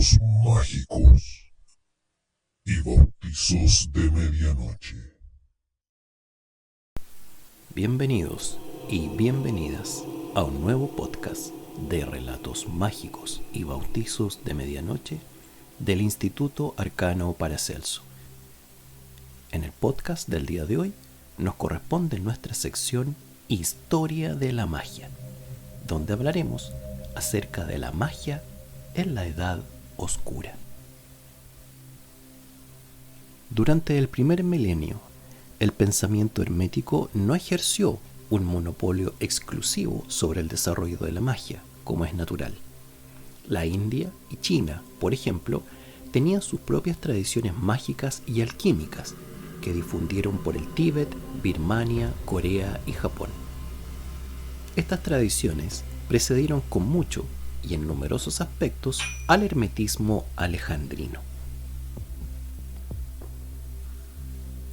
relatos mágicos y bautizos de medianoche. Bienvenidos y bienvenidas a un nuevo podcast de relatos mágicos y bautizos de medianoche del Instituto Arcano Paracelso. En el podcast del día de hoy nos corresponde nuestra sección Historia de la Magia, donde hablaremos acerca de la magia en la Edad Oscura. Durante el primer milenio, el pensamiento hermético no ejerció un monopolio exclusivo sobre el desarrollo de la magia, como es natural. La India y China, por ejemplo, tenían sus propias tradiciones mágicas y alquímicas, que difundieron por el Tíbet, Birmania, Corea y Japón. Estas tradiciones precedieron con mucho y en numerosos aspectos al hermetismo alejandrino.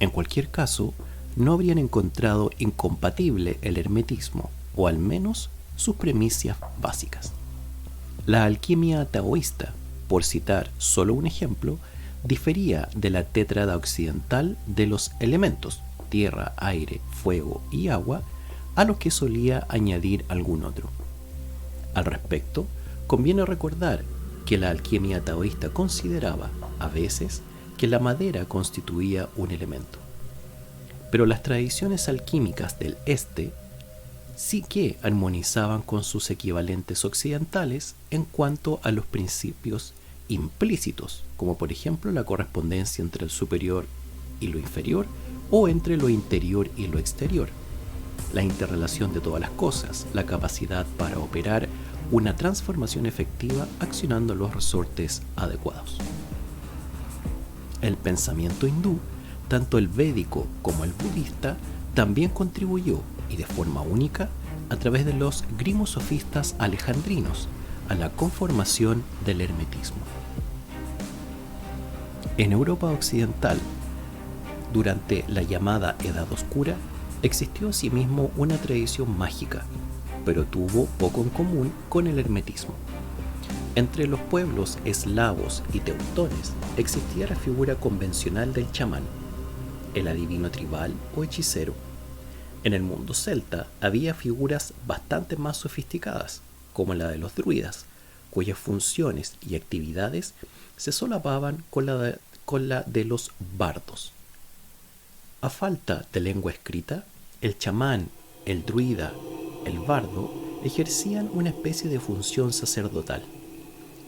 En cualquier caso, no habrían encontrado incompatible el hermetismo, o al menos sus premisas básicas. La alquimia taoísta, por citar solo un ejemplo, difería de la tétrada occidental de los elementos tierra, aire, fuego y agua, a los que solía añadir algún otro. Al respecto, conviene recordar que la alquimia taoísta consideraba, a veces, que la madera constituía un elemento. Pero las tradiciones alquímicas del este sí que armonizaban con sus equivalentes occidentales en cuanto a los principios implícitos, como por ejemplo la correspondencia entre el superior y lo inferior, o entre lo interior y lo exterior, la interrelación de todas las cosas, la capacidad para operar una transformación efectiva accionando los resortes adecuados. El pensamiento hindú, tanto el védico como el budista, también contribuyó, y de forma única, a través de los grimosofistas alejandrinos, a la conformación del hermetismo. En Europa occidental, durante la llamada Edad Oscura, existió asimismo una tradición mágica, pero tuvo poco en común con el hermetismo. Entre los pueblos eslavos y teutones existía la figura convencional del chamán, el adivino tribal o hechicero. En el mundo celta había figuras bastante más sofisticadas, como la de los druidas, cuyas funciones y actividades se solapaban con la de los bardos. A falta de lengua escrita, el chamán, el druida, el bardo ejercían una especie de función sacerdotal.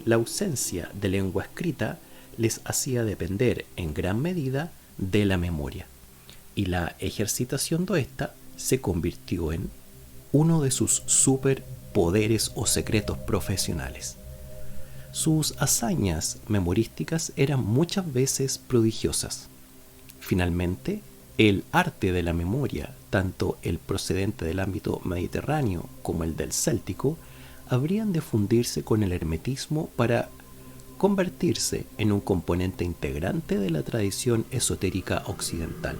La ausencia de lengua escrita les hacía depender en gran medida de la memoria, y la ejercitación de esta se convirtió en uno de sus superpoderes o secretos profesionales. Sus hazañas memorísticas eran muchas veces prodigiosas. Finalmente, el arte de la memoria, tanto el procedente del ámbito mediterráneo como el del céltico, habrían de fundirse con el hermetismo para convertirse en un componente integrante de la tradición esotérica occidental.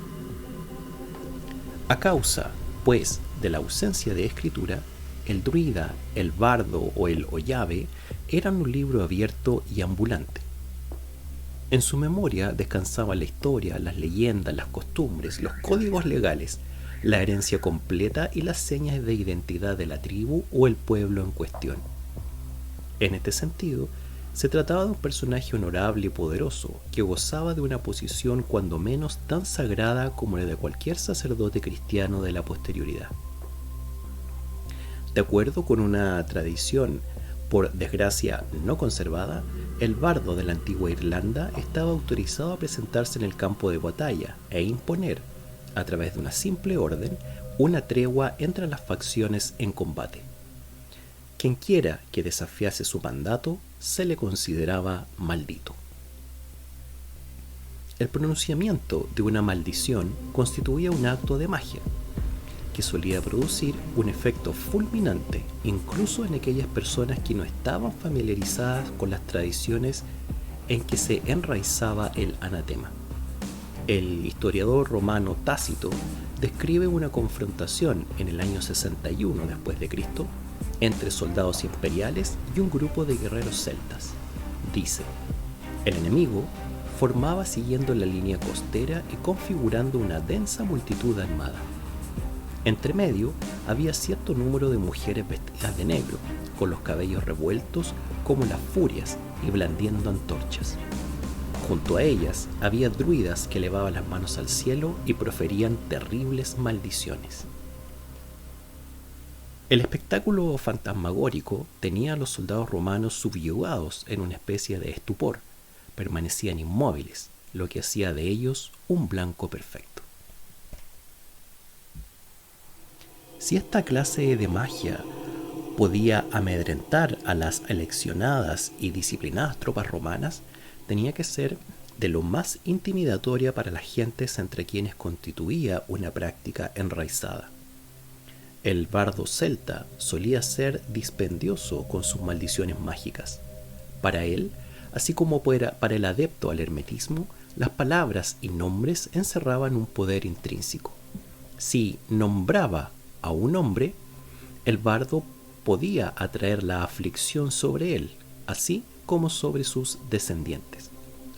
A causa, pues, de la ausencia de escritura, el druida, el bardo o el ollave eran un libro abierto y ambulante. En su memoria descansaba la historia, las leyendas, las costumbres, los códigos legales, la herencia completa y las señas de identidad de la tribu o el pueblo en cuestión. En este sentido, se trataba de un personaje honorable y poderoso que gozaba de una posición cuando menos tan sagrada como la de cualquier sacerdote cristiano de la posterioridad. De acuerdo con una tradición, por desgracia no conservada, el bardo de la antigua Irlanda estaba autorizado a presentarse en el campo de batalla e imponer, a través de una simple orden, una tregua entre las facciones en combate. Quienquiera que desafiase su mandato se le consideraba maldito. El pronunciamiento de una maldición constituía un acto de magia, que solía producir un efecto fulminante incluso en aquellas personas que no estaban familiarizadas con las tradiciones en que se enraizaba el anatema. El historiador romano Tácito describe una confrontación en el año 61 después de Cristo entre soldados imperiales y un grupo de guerreros celtas, Dice, el enemigo formaba siguiendo la línea costera y configurando una densa multitud armada. Entre medio había cierto número de mujeres vestidas de negro, con los cabellos revueltos como las furias y blandiendo antorchas. Junto a ellas había druidas que elevaban las manos al cielo y proferían terribles maldiciones. El espectáculo fantasmagórico tenía a los soldados romanos subyugados en una especie de estupor. Permanecían inmóviles, lo que hacía de ellos un blanco perfecto. Si esta clase de magia podía amedrentar a las eleccionadas y disciplinadas tropas romanas, tenía que ser de lo más intimidatoria para las gentes entre quienes constituía una práctica enraizada. El bardo celta solía ser dispendioso con sus maldiciones mágicas. Para él, así como para el adepto al hermetismo, las palabras y nombres encerraban un poder intrínseco. Si nombraba a un hombre, el bardo podía atraer la aflicción sobre él, así como sobre sus descendientes,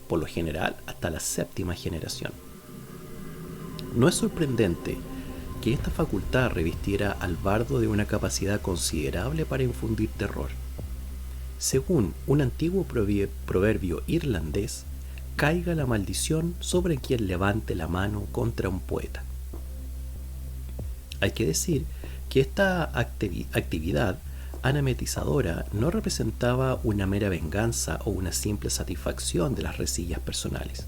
por lo general hasta la 7ª generación. No es sorprendente que esta facultad revistiera al bardo de una capacidad considerable para infundir terror. Según un antiguo proverbio irlandés, caiga la maldición sobre quien levante la mano contra un poeta. Hay que decir que esta actividad anametizadora no representaba una mera venganza o una simple satisfacción de las rencillas personales.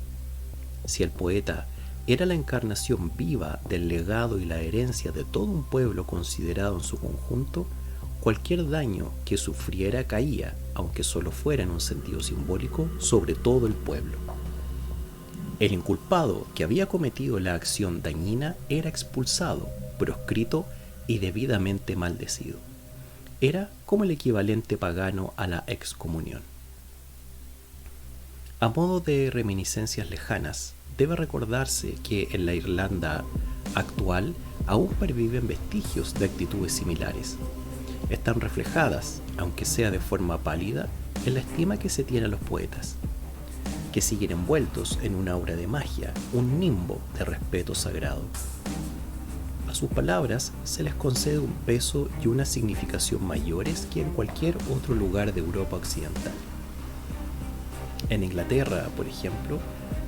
Si el poeta era la encarnación viva del legado y la herencia de todo un pueblo considerado en su conjunto, cualquier daño que sufriera caía, aunque solo fuera en un sentido simbólico, sobre todo el pueblo. El inculpado que había cometido la acción dañina era expulsado, proscrito y debidamente maldecido. Era como el equivalente pagano a la excomunión. A modo de reminiscencias lejanas, debe recordarse que en la Irlanda actual aún perviven vestigios de actitudes similares. Están reflejadas, aunque sea de forma pálida, en la estima que se tiene a los poetas, que siguen envueltos en una aura de magia, un nimbo de respeto sagrado. A sus palabras se les concede un peso y una significación mayores que en cualquier otro lugar de Europa occidental. En Inglaterra, por ejemplo,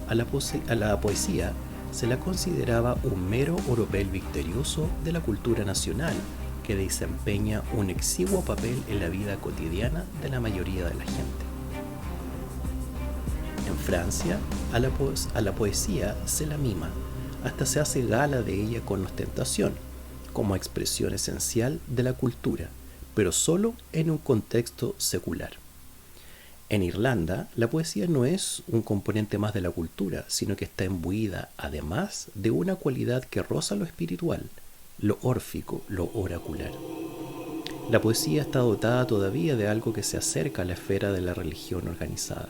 a la poesía se la consideraba un mero oropel victorioso de la cultura nacional que desempeña un exiguo papel en la vida cotidiana de la mayoría de la gente. En Francia, a la poesía se la mima, hasta se hace gala de ella con ostentación, como expresión esencial de la cultura, pero solo en un contexto secular. En Irlanda, la poesía no es un componente más de la cultura, sino que está imbuida, además, de una cualidad que roza lo espiritual, lo órfico, lo oracular. La poesía está dotada todavía de algo que se acerca a la esfera de la religión organizada.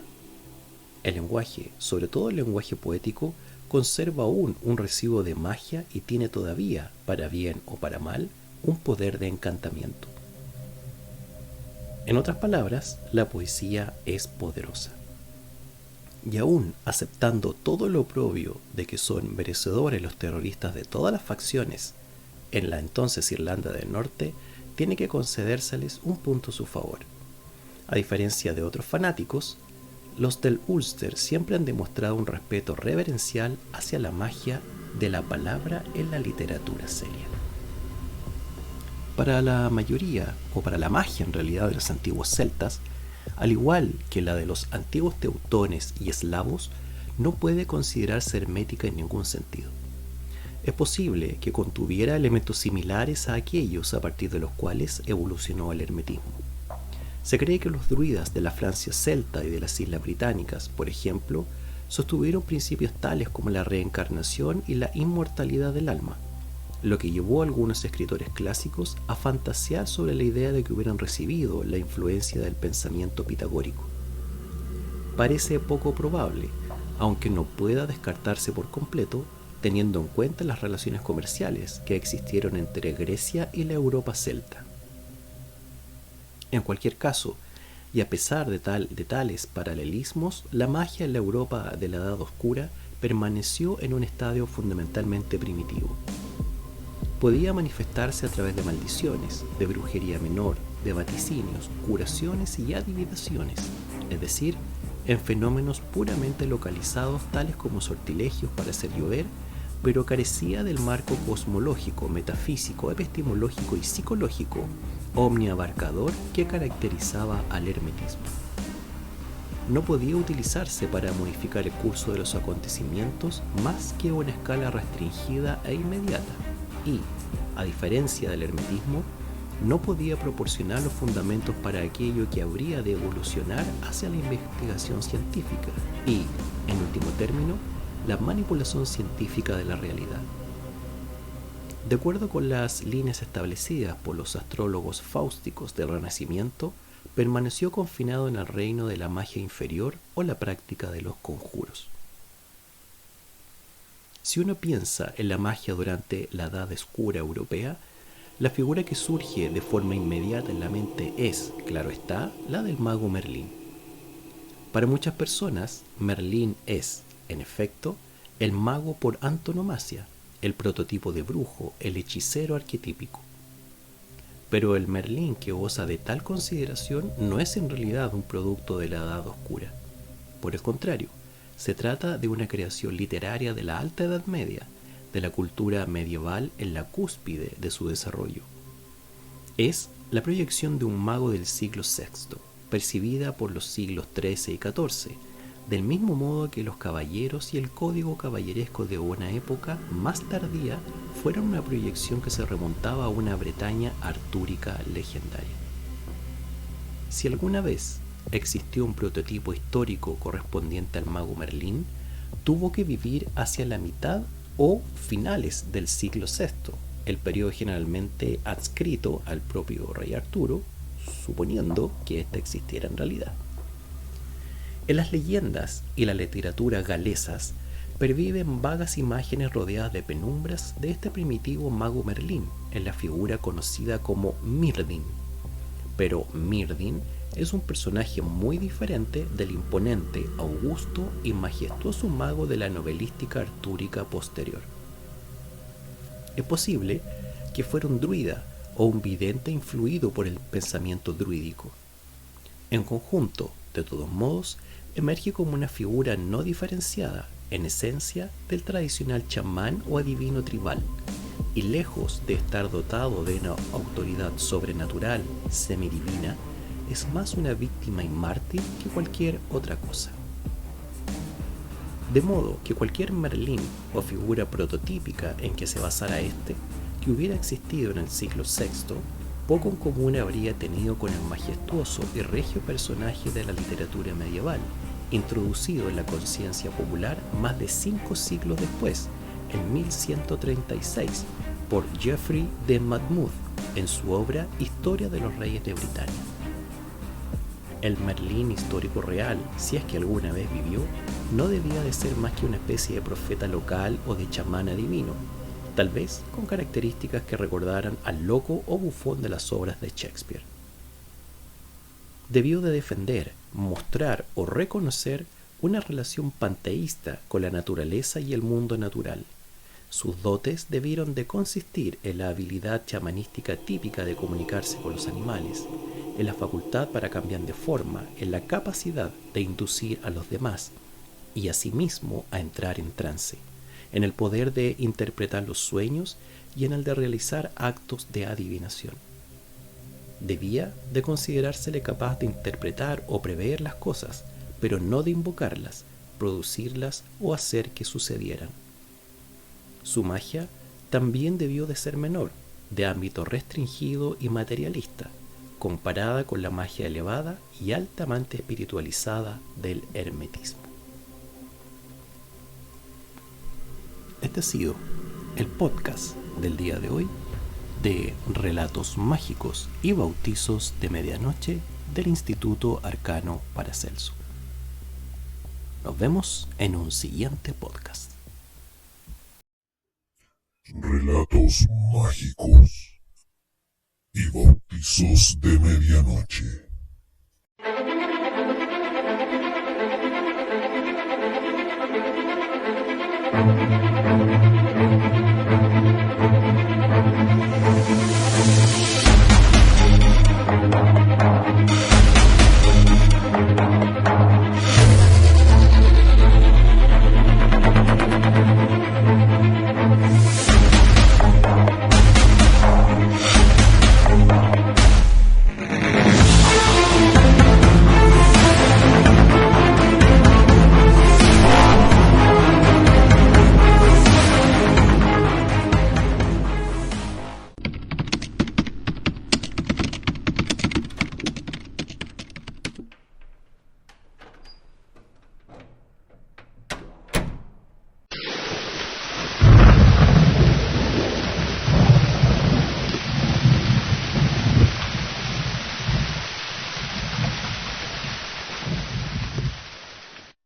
El lenguaje, sobre todo el lenguaje poético, conserva aún un residuo de magia y tiene todavía, para bien o para mal, un poder de encantamiento. En otras palabras, la poesía es poderosa. Y aún aceptando todo lo oprobio de que son merecedores los terroristas de todas las facciones en la entonces Irlanda del Norte, tiene que concedérseles un punto a su favor. A diferencia de otros fanáticos, los del Ulster siempre han demostrado un respeto reverencial hacia la magia de la palabra en la literatura seria. Para la mayoría, o para la magia en realidad de los antiguos celtas, al igual que la de los antiguos teutones y eslavos, no puede considerarse hermética en ningún sentido. Es posible que contuviera elementos similares a aquellos a partir de los cuales evolucionó el hermetismo. Se cree que los druidas de la Francia celta y de las Islas Británicas, por ejemplo, sostuvieron principios tales como la reencarnación y la inmortalidad del alma, lo que llevó a algunos escritores clásicos a fantasear sobre la idea de que hubieran recibido la influencia del pensamiento pitagórico. Parece poco probable, aunque no pueda descartarse por completo, teniendo en cuenta las relaciones comerciales que existieron entre Grecia y la Europa celta. En cualquier caso, Y a pesar de tales paralelismos, la magia en la Europa de la Edad Oscura permaneció en un estadio fundamentalmente primitivo. Podía manifestarse a través de maldiciones, de brujería menor, de vaticinios, curaciones y adivinaciones, es decir, en fenómenos puramente localizados tales como sortilegios para hacer llover, pero carecía del marco cosmológico, metafísico, epistemológico y psicológico omniabarcador que caracterizaba al hermetismo. No podía utilizarse para modificar el curso de los acontecimientos más que a una escala restringida e inmediata y, a diferencia del hermetismo, no podía proporcionar los fundamentos para aquello que habría de evolucionar hacia la investigación científica y, en último término, la manipulación científica de la realidad. De acuerdo con las líneas establecidas por los astrólogos fáusticos del Renacimiento, permaneció confinado en el reino de la magia inferior o la práctica de los conjuros. Si uno piensa en la magia durante la Edad Oscura europea, la figura que surge de forma inmediata en la mente es, claro está, la del mago Merlín. Para muchas personas, Merlín es, en efecto, el mago por antonomasia, el prototipo de brujo, el hechicero arquetípico. Pero el Merlín que goza de tal consideración no es en realidad un producto de la Edad Oscura. Por el contrario, se trata de una creación literaria de la Alta Edad Media, de la cultura medieval en la cúspide de su desarrollo. Es la proyección de un mago del siglo VI, percibida por los siglos XIII y XIV, del mismo modo que los caballeros y el código caballeresco de una época más tardía fueron una proyección que se remontaba a una Bretaña artúrica legendaria. Si alguna vez existió un prototipo histórico correspondiente al mago Merlín, tuvo que vivir hacia la mitad o finales del siglo VI, el periodo generalmente adscrito al propio rey Arturo, suponiendo que ésta existiera en realidad. En las leyendas y la literatura galesas perviven vagas imágenes rodeadas de penumbras de este primitivo mago Merlín en la figura conocida como Myrdin. Pero Myrdin es un personaje muy diferente del imponente, augusto y majestuoso mago de la novelística artúrica posterior. Es posible que fuera un druida o un vidente influido por el pensamiento druídico. En conjunto, de todos modos, emerge como una figura no diferenciada, en esencia, del tradicional chamán o adivino tribal, y lejos de estar dotado de una autoridad sobrenatural, semidivina, es más una víctima y mártir que cualquier otra cosa. De modo que cualquier Merlín o figura prototípica en que se basara que hubiera existido en el siglo VI, poco en común habría tenido con el majestuoso y regio personaje de la literatura medieval, introducido en la conciencia popular más de 5 siglos después, en 1136, por Geoffrey de Monmouth, en su obra Historia de los Reyes de Britania. El Merlín histórico real, si es que alguna vez vivió, no debía de ser más que una especie de profeta local o de chamán adivino, tal vez con características que recordaran al loco o bufón de las obras de Shakespeare. Debió de defender, mostrar o reconocer una relación panteísta con la naturaleza y el mundo natural. Sus dotes debieron de consistir en la habilidad chamanística típica de comunicarse con los animales, en la facultad para cambiar de forma, en la capacidad de inducir a los demás y asimismo a entrar en trance, en el poder de interpretar los sueños y en el de realizar actos de adivinación. Debía de considerársele capaz de interpretar o prever las cosas, pero no de invocarlas, producirlas o hacer que sucedieran. Su magia también debió de ser menor, de ámbito restringido y materialista, comparada con la magia elevada y altamente espiritualizada del hermetismo. Este ha sido el podcast del día de hoy de Relatos Mágicos y Bautizos de Medianoche del Instituto Arcano Paracelso. Nos vemos en un siguiente podcast. Relatos mágicos y bautizos de medianoche.